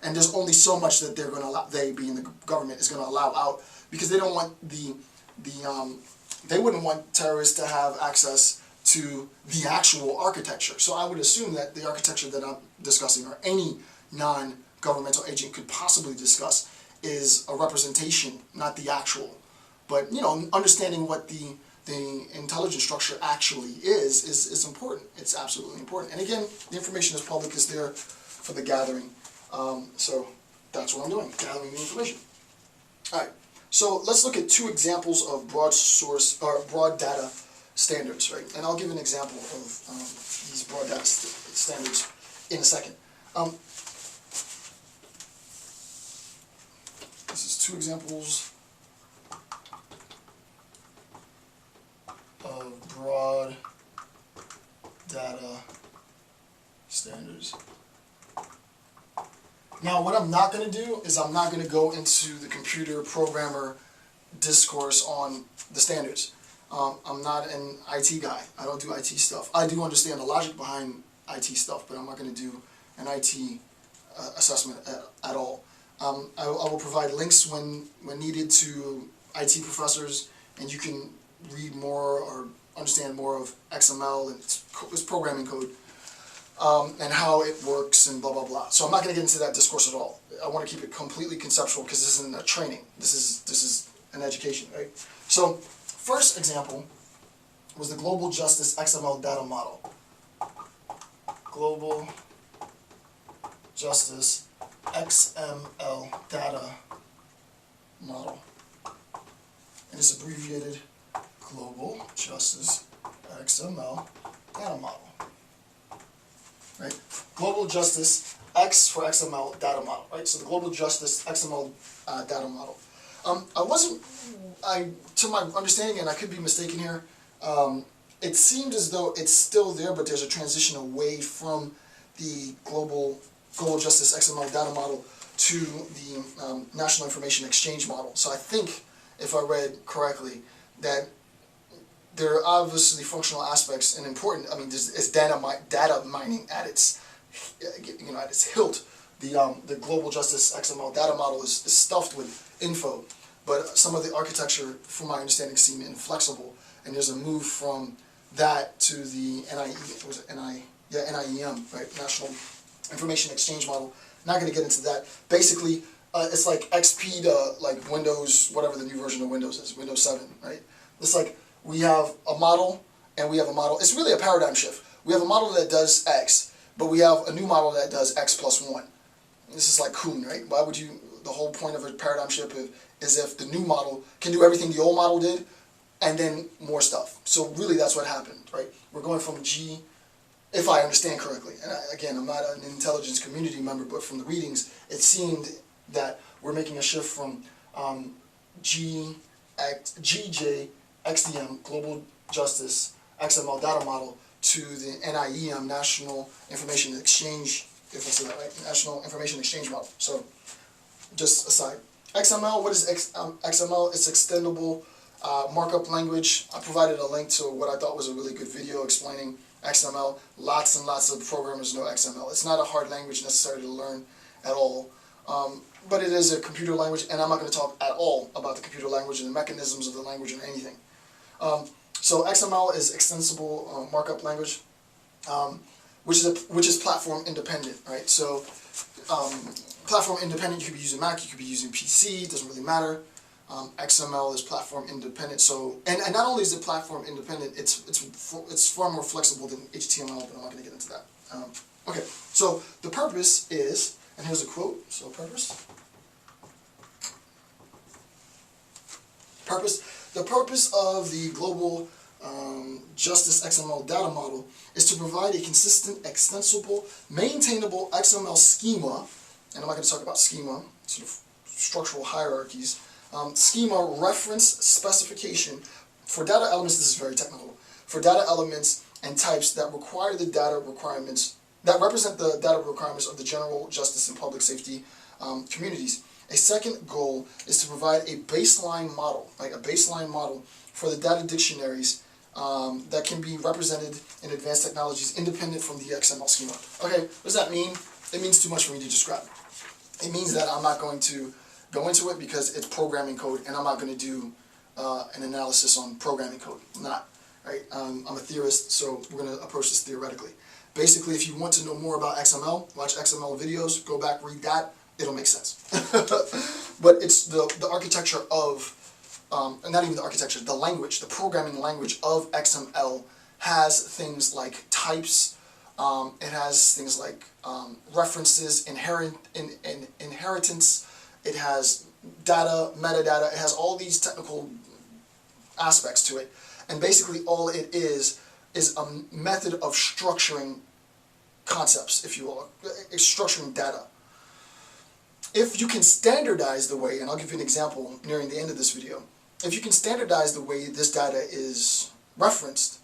and there's only so much that they're going to allow, they being the government, is going to allow out, because they don't want they wouldn't want terrorists to have access to the actual architecture. So I would assume that the architecture that I'm discussing, or any non-governmental agent could possibly discuss, is a representation, not the actual. But, you know, understanding what the intelligence structure actually is important. It's absolutely important. And again, the information is public, is there for the gathering. So that's what I'm doing, gathering the information. All right. So let's look at two examples of broad source or broad data standards, right? And I'll give an example of these broad data standards in a second. This is two examples of broad data standards. Now, what I'm not going to do is I'm not going to go into the computer programmer discourse on the standards. I'm not an IT guy. I don't do IT stuff. I do understand the logic behind IT stuff, but I'm not going to do an IT assessment at all. I will provide links when needed to IT professors, and you can read more or understand more of XML and its programming code, and how it works and blah blah blah. So I'm not going to get into that discourse at all. I want to keep it completely conceptual, because this isn't a training. This is an education, right? So first example was the Global Justice XML data model. Global Justice XML data model, and it's abbreviated Global Justice XML data model. Right? Global Justice X for XML data model. Right? So the Global Justice XML data model. To my understanding, and I could be mistaken here, it seemed as though it's still there, but there's a transition away from the Global Justice XML data model to the National Information Exchange model. So I think, if I read correctly, that there are obviously functional aspects and important. I mean, it's data mining at its, at its hilt. The Global Justice XML data model is stuffed with info, but some of the architecture, from my understanding, seem inflexible, and there's a move from that to the NIEM, right? National Information Exchange model. Not going to get into that. Basically, it's like XP to like Windows, whatever the new version of Windows is, Windows 7, right? It's like we have a model and we have a model. It's really a paradigm shift. We have a model that does X, but we have a new model that does X plus 1. This is like Kuhn, right? Why would you, the whole point of a paradigm shift is if the new model can do everything the old model did, and then more stuff. So really that's what happened, right? We're going from G, if I understand correctly, and again, I'm not an intelligence community member, but from the readings, it seemed that we're making a shift from GJ, XDM, Global Justice XML data model, to the NIEM, National Information Exchange, if I say that right, National Information Exchange model. So, just aside. XML, what is XML? It's extendable markup language. I provided a link to what I thought was a really good video explaining XML. Lots and lots of programmers know XML. It's not a hard language necessary to learn at all, but it is a computer language, and I'm not going to talk at all about the computer language and the mechanisms of the language or anything. So XML is extensible markup language, which is platform independent, right? So platform independent, you could be using Mac, you could be using PC, it doesn't really matter. XML is platform independent. So and not only is it platform independent, it's far more flexible than HTML, but I'm not going to get into that. Okay, so the purpose is, and here's a quote. So the purpose of the Global Justice XML data model is to provide a consistent, extensible, maintainable XML schema, and I'm not going to talk about schema, sort of structural hierarchies, schema reference specification for data elements. This is very technical. For data elements and types that require the data requirements, that represent the data requirements of the general justice and public safety communities. A second goal is to provide a baseline model, like a baseline model for the data dictionaries that can be represented in advanced technologies independent from the XML schema. Okay, what does that mean? It means too much for me to describe. It means that I'm not going to go into it because it's programming code, and I'm not going to do an analysis on programming code. I'm not, right? I'm a theorist, so we're going to approach this theoretically. Basically, if you want to know more about XML, watch XML videos, go back, read that, it'll make sense. But it's the architecture of, not even the architecture, the language, the programming language of XML has things like types, it has things like references, inheritance, it has data, metadata, it has all these technical aspects to it. And basically all it is a method of structuring concepts, if you will, structuring data. If you can standardize the way, and I'll give you an example nearing the end of this video, if you can standardize the way this data is referenced,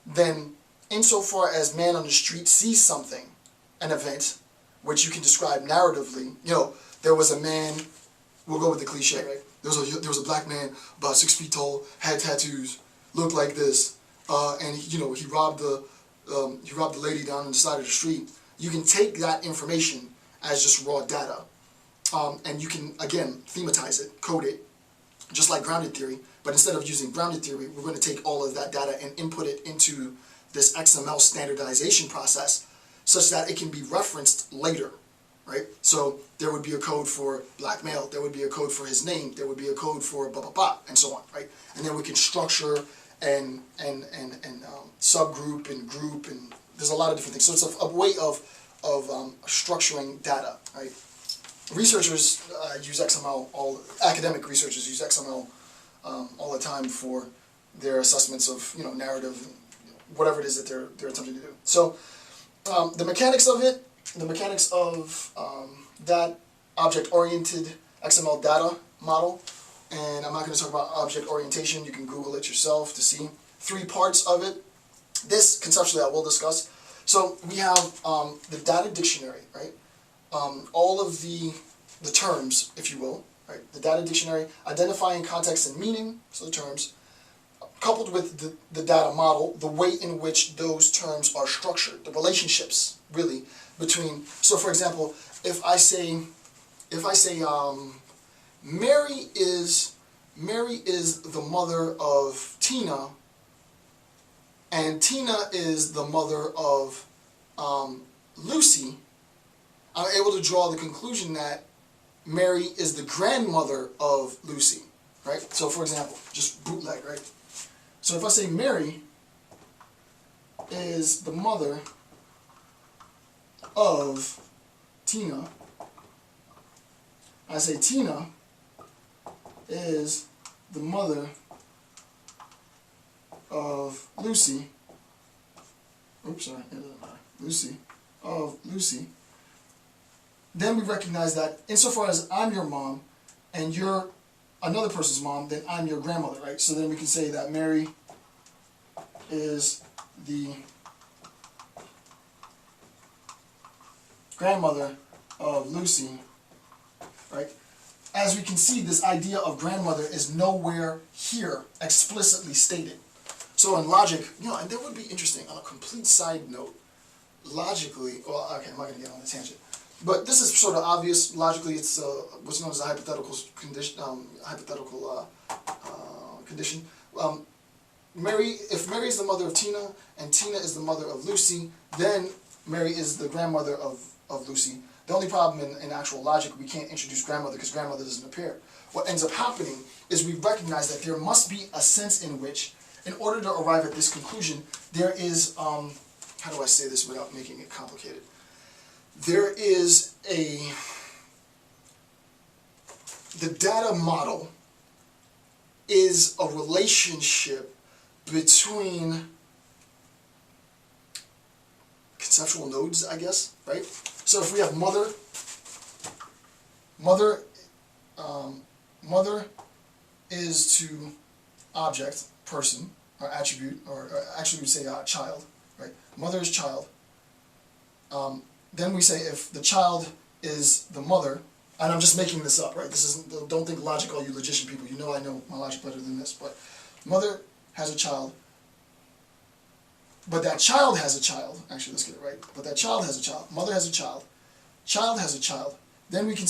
then insofar as man on the street sees something, an event, which you can describe narratively, there was a man, we'll go with the cliche, right? There was a black man, about 6 feet tall, had tattoos, looked like this, and he robbed the lady down on the side of the street. You can take that information as just raw data, and you can again thematize it, code it, just like grounded theory. But instead of using grounded theory, we're going to take all of that data and input it into this XML standardization process, such that it can be referenced later, right? So there would be a code for black male, there would be a code for his name, there would be a code for blah blah blah, and so on, right? And then we can structure and subgroup and group, and there's a lot of different things. So it's a way of structuring data, right? Researchers use XML, academic researchers use XML all the time for their assessments of narrative, whatever it is that they're attempting to do. So the mechanics of it, that object-oriented XML data model, and I'm not going to talk about object orientation. You can Google it yourself to see 3 parts of it. This conceptually I will discuss. So we have the data dictionary, right? All of the terms, if you will, right? The data dictionary, identifying context and meaning, so the terms, coupled with the data model, the way in which those terms are structured, the relationships, really, between, so for example, if I say Mary is the mother of Tina, and Tina is the mother of Lucy, I'm able to draw the conclusion that Mary is the grandmother of Lucy, right? So for example, just bootleg, right? So if I say Mary is the mother of Tina, I say Tina is the mother of Lucy, Lucy, then we recognize that insofar as I'm your mom and you're another person's mom, then I'm your grandmother, right? So then we can say that Mary is the grandmother of Lucy, right? As we can see, this idea of grandmother is nowhere here explicitly stated. So in logic, and that would be interesting, on a complete side note, logically, well, okay, I'm not going to get on the tangent, but this is sort of obvious. Logically, it's what's known as a hypothetical condition. If Mary is the mother of Tina and Tina is the mother of Lucy, then Mary is the grandmother of Lucy. The only problem in actual logic, we can't introduce grandmother because grandmother doesn't appear. What ends up happening is we recognize that there must be a sense in which, in order to arrive at this conclusion, there is, how do I say this without making it complicated? There is the data model is a relationship between conceptual nodes, I guess, right? So if we have mother is to object, person, or attribute, or actually we say child, right? Mother is child. Then we say if the child is the mother, and I'm just making this up, right? This isn't, don't think logic, all you logician people. You know I know my logic better than this, but mother has a child, but that child has a child. Actually, let's get it right. But that child has a child. Mother has a child. Child has a child. then we can